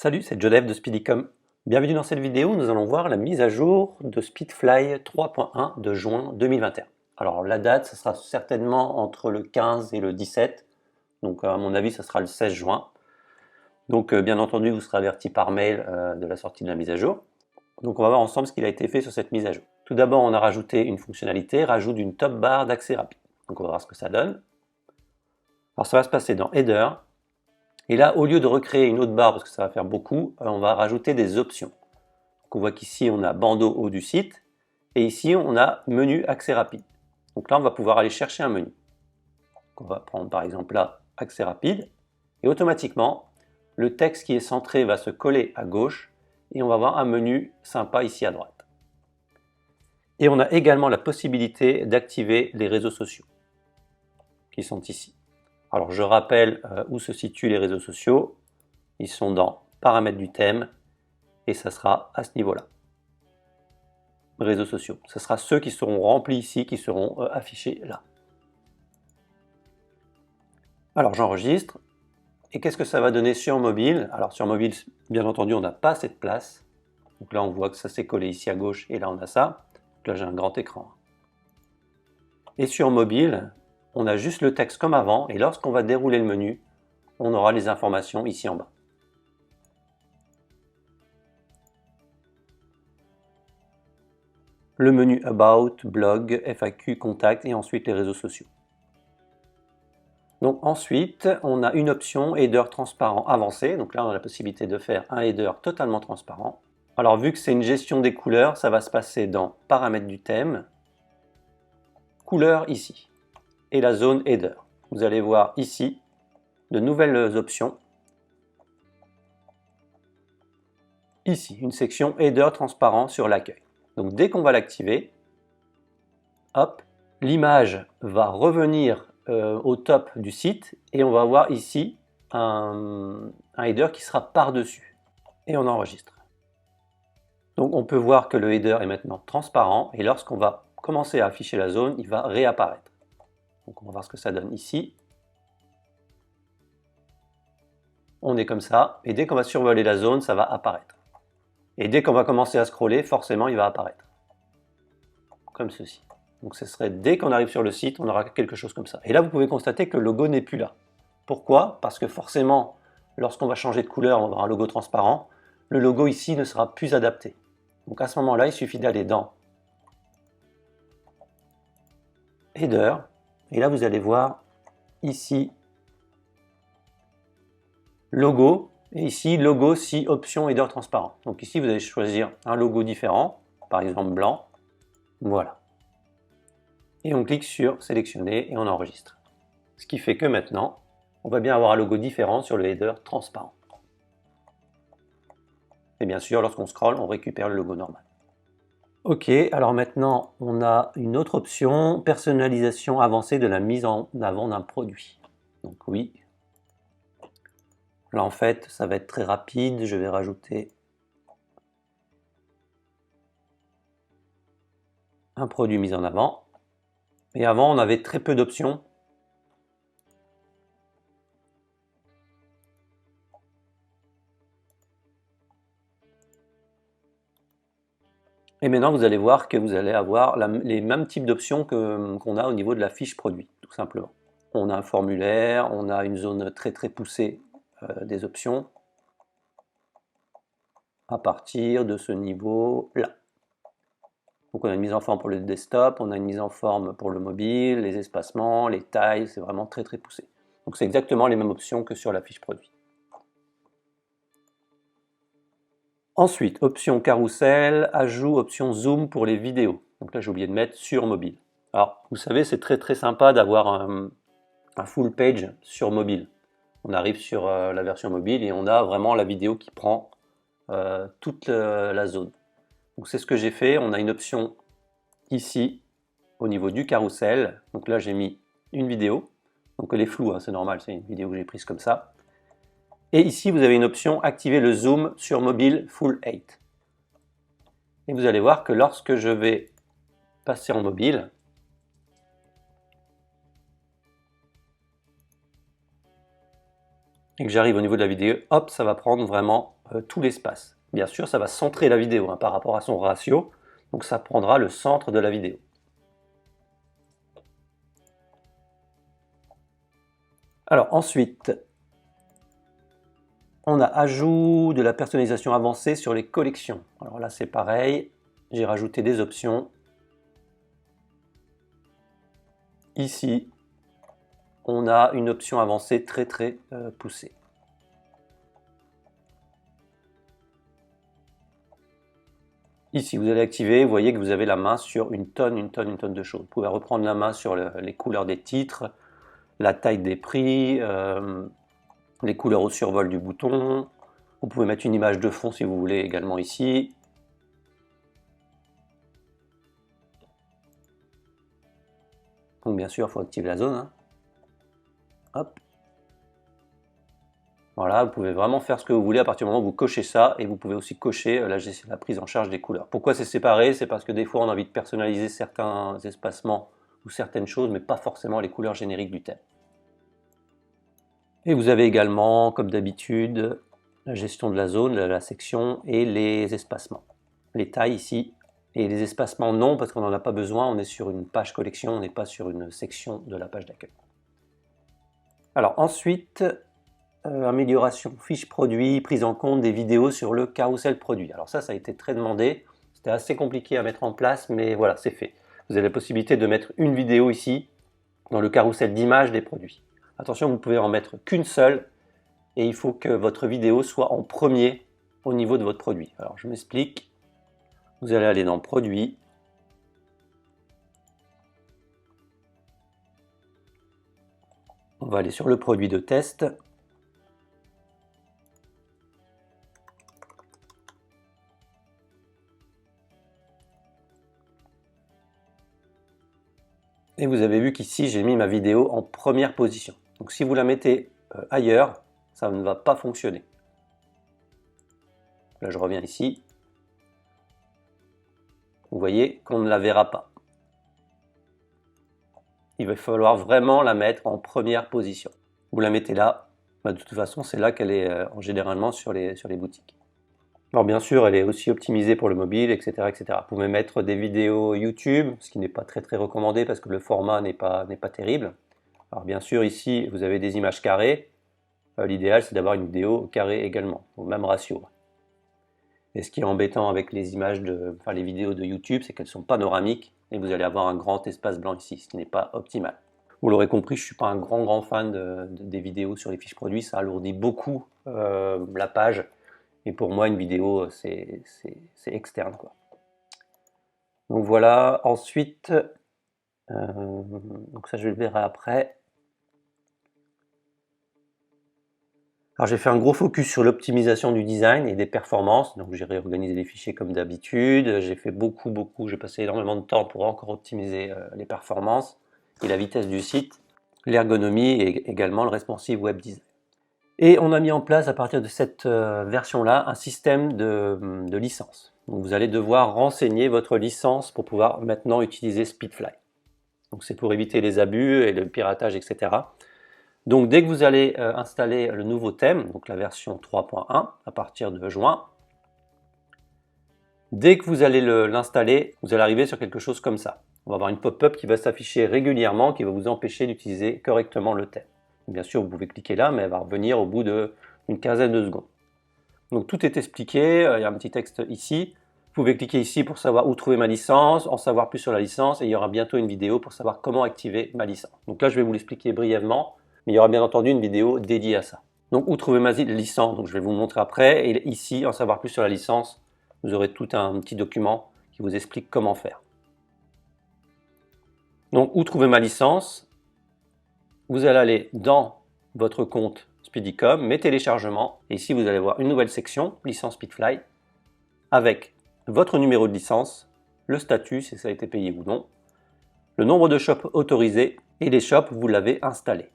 Salut, c'est Joseph de Speedycom. Bienvenue dans cette vidéo, nous allons voir la mise à jour de Speedfly 3.1 de juin 2021. Alors la date, ce sera certainement entre le 15 et le 17, donc à mon avis, ça sera le 16 juin. Donc bien entendu, vous serez averti par mail de la sortie de la mise à jour. Donc on va voir ensemble ce qu'il a été fait sur cette mise à jour. Tout d'abord, on a rajouté une fonctionnalité, rajout d'une top bar d'accès rapide. Donc on va voir ce que ça donne. Alors ça va se passer dans Header. Et là, au lieu de recréer une autre barre, parce que ça va faire beaucoup, on va rajouter des options. Donc on voit qu'ici, on a bandeau haut du site, et ici, on a menu accès rapide. Donc là, on va pouvoir aller chercher un menu. Donc on va prendre par exemple là, accès rapide, et automatiquement, le texte qui est centré va se coller à gauche, et on va avoir un menu sympa ici à droite. Et on a également la possibilité d'activer les réseaux sociaux, qui sont ici. Alors je rappelle où se situent les réseaux sociaux. Ils sont dans paramètres du thème et ça sera à ce niveau-là. Réseaux sociaux. Ce sera ceux qui seront remplis ici, qui seront affichés là. Alors j'enregistre. Et qu'est-ce que ça va donner sur mobile? Alors sur mobile, bien entendu, on n'a pas cette place. Donc là, on voit que ça s'est collé ici à gauche et là, on a ça. Donc là, j'ai un grand écran. Et sur mobile, on a juste le texte comme avant et lorsqu'on va dérouler le menu, on aura les informations ici en bas. Le menu About, Blog, FAQ, Contact et ensuite les réseaux sociaux. Donc ensuite, on a une option Header transparent avancé. Donc là, on a la possibilité de faire un header totalement transparent. Alors vu que c'est une gestion des couleurs, ça va se passer dans Paramètres du thème, Couleurs ici, et la zone Header. Vous allez voir ici de nouvelles options. Ici, une section Header transparent sur l'accueil. Donc dès qu'on va l'activer, hop, l'image va revenir au top du site et on va voir ici un header qui sera par-dessus. Et on enregistre. Donc on peut voir que le header est maintenant transparent et lorsqu'on va commencer à afficher la zone, il va réapparaître. Donc on va voir ce que ça donne ici. On est comme ça et dès qu'on va survoler la zone, ça va apparaître. Et dès qu'on va commencer à scroller, forcément il va apparaître. Comme ceci. Donc ce serait dès qu'on arrive sur le site, on aura quelque chose comme ça. Et là, vous pouvez constater que le logo n'est plus là. Pourquoi? Parce que forcément, lorsqu'on va changer de couleur, on aura un logo transparent. Le logo ici ne sera plus adapté. Donc à ce moment-là, il suffit d'aller dans Header. Et là, vous allez voir ici Logo. Et ici, logo si option Header transparent. Donc ici, vous allez choisir un logo différent, par exemple blanc. Voilà. Et on clique sur sélectionner et on enregistre. Ce qui fait que maintenant, on va bien avoir un logo différent sur le header transparent. Et bien sûr, lorsqu'on scrolle, on récupère le logo normal. Ok, alors maintenant, on a une autre option, personnalisation avancée de la mise en avant d'un produit. Donc oui. Là, en fait, ça va être très rapide. Je vais rajouter un produit mis en avant. Et avant, on avait très peu d'options. Et maintenant, vous allez voir que vous allez avoir les mêmes types d'options qu'on a au niveau de la fiche produit, tout simplement. On a un formulaire, on a une zone très très poussée des options à partir de ce niveau-là. Donc on a une mise en forme pour le desktop, on a une mise en forme pour le mobile, les espacements, les tailles, c'est vraiment très très poussé. Donc c'est exactement les mêmes options que sur la fiche produit. Ensuite, option carrousel, ajout option zoom pour les vidéos. Donc là j'ai oublié de mettre sur mobile. Alors vous savez, c'est très très sympa d'avoir un full page sur mobile. On arrive sur la version mobile et on a vraiment la vidéo qui prend toute la zone. Donc c'est ce que j'ai fait, on a une option ici au niveau du carrousel. Donc là j'ai mis une vidéo, donc elle est floue, hein, c'est normal, c'est une vidéo que j'ai prise comme ça. Et ici vous avez une option activer le zoom sur mobile Full 8. Et vous allez voir que lorsque je vais passer en mobile, et que j'arrive au niveau de la vidéo, hop, ça va prendre vraiment tout l'espace. Bien sûr, ça va centrer la vidéo hein, par rapport à son ratio, donc ça prendra le centre de la vidéo. Alors ensuite, on a ajout de la personnalisation avancée sur les collections. Alors là c'est pareil, j'ai rajouté des options. Ici, on a une option avancée très poussée. Ici, vous allez activer, vous voyez que vous avez la main sur une tonne de choses. Vous pouvez reprendre la main sur les couleurs des titres, la taille des prix, les couleurs au survol du bouton. Vous pouvez mettre une image de fond si vous voulez également ici. Donc bien sûr, il faut activer la zone. Hein. Hop. Voilà, vous pouvez vraiment faire ce que vous voulez à partir du moment où vous cochez ça, et vous pouvez aussi cocher la prise en charge des couleurs. Pourquoi c'est séparé? C'est parce que des fois on a envie de personnaliser certains espacements ou certaines choses, mais pas forcément les couleurs génériques du thème. Et vous avez également, comme d'habitude, la gestion de la zone, la section et les espacements. Les tailles ici, et les espacements non, parce qu'on n'en a pas besoin, on est sur une page collection, on n'est pas sur une section de la page d'accueil. Alors ensuite, amélioration fiche produit, prise en compte des vidéos sur le carrousel produit. Alors ça a été très demandé, c'était assez compliqué à mettre en place, mais voilà, c'est fait. Vous avez la possibilité de mettre une vidéo ici, dans le carrousel d'images des produits. Attention, vous ne pouvez en mettre qu'une seule, et il faut que votre vidéo soit en premier au niveau de votre produit. Alors je m'explique, vous allez aller dans Produit, on va aller sur le produit de test, et vous avez vu qu'ici j'ai mis ma vidéo en première position. Donc si vous la mettez ailleurs, ça ne va pas fonctionner. Là je reviens ici, vous voyez qu'on ne la verra pas. Il va falloir vraiment la mettre en première position. Vous la mettez là, de toute façon c'est là qu'elle est généralement sur les boutiques. Alors bien sûr, elle est aussi optimisée pour le mobile, etc., etc. Vous pouvez mettre des vidéos YouTube, ce qui n'est pas très recommandé parce que le format n'est pas terrible. Alors bien sûr, ici, vous avez des images carrées. L'idéal, c'est d'avoir une vidéo carrée également, au même ratio. Et ce qui est embêtant avec les les vidéos de YouTube, c'est qu'elles sont panoramiques et vous allez avoir un grand espace blanc ici, ce qui n'est pas optimal. Vous l'aurez compris, je ne suis pas un grand fan des vidéos sur les fiches produits, ça alourdit beaucoup la page. Et pour moi, une vidéo, c'est externe, quoi. Donc voilà, ensuite, donc ça je le verrai après. Alors j'ai fait un gros focus sur l'optimisation du design et des performances, donc j'ai réorganisé les fichiers comme d'habitude, j'ai fait j'ai passé énormément de temps pour encore optimiser les performances et la vitesse du site, l'ergonomie et également le responsive web design. Et on a mis en place à partir de cette version-là un système de licence. Donc vous allez devoir renseigner votre licence pour pouvoir maintenant utiliser Speedfly. Donc c'est pour éviter les abus et le piratage, etc. Donc dès que vous allez installer le nouveau thème, donc la version 3.1 à partir de juin, dès que vous allez l'installer, vous allez arriver sur quelque chose comme ça. On va avoir une pop-up qui va s'afficher régulièrement, qui va vous empêcher d'utiliser correctement le thème. Bien sûr, vous pouvez cliquer là, mais elle va revenir au bout d'une quinzaine de secondes. Donc tout est expliqué, il y a un petit texte ici. Vous pouvez cliquer ici pour savoir où trouver ma licence, en savoir plus sur la licence, et il y aura bientôt une vidéo pour savoir comment activer ma licence. Donc là, je vais vous l'expliquer brièvement, mais il y aura bien entendu une vidéo dédiée à ça. Donc où trouver ma licence, donc je vais vous montrer après, et ici, en savoir plus sur la licence, vous aurez tout un petit document qui vous explique comment faire. Donc où trouver ma licence, vous allez aller dans votre compte Speedycom, mes téléchargements, et ici vous allez voir une nouvelle section, licence Speedfly, avec votre numéro de licence, le statut, si ça a été payé ou non, le nombre de shops autorisés et les shops où vous l'avez installé.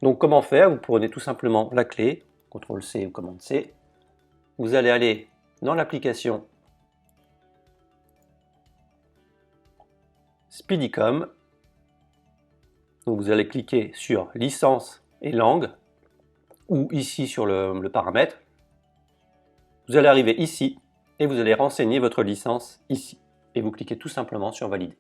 Donc comment faire? Vous prenez tout simplement la clé, CTRL-C ou commande-C, vous allez aller dans l'application Speedycom, donc vous allez cliquer sur licence et langue, ou ici sur le paramètre, Vous allez arriver ici et vous allez renseigner votre licence ici. Et vous cliquez tout simplement sur Valider.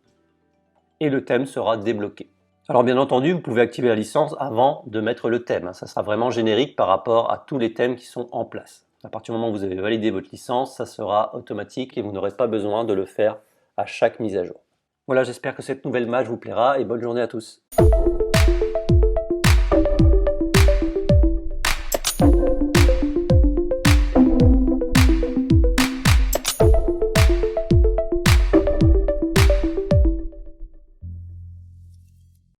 Et le thème sera débloqué. Alors bien entendu, vous pouvez activer la licence avant de mettre le thème. Ça sera vraiment générique par rapport à tous les thèmes qui sont en place. À partir du moment où vous avez validé votre licence, ça sera automatique et vous n'aurez pas besoin de le faire à chaque mise à jour. Voilà, j'espère que cette nouvelle match vous plaira et bonne journée à tous.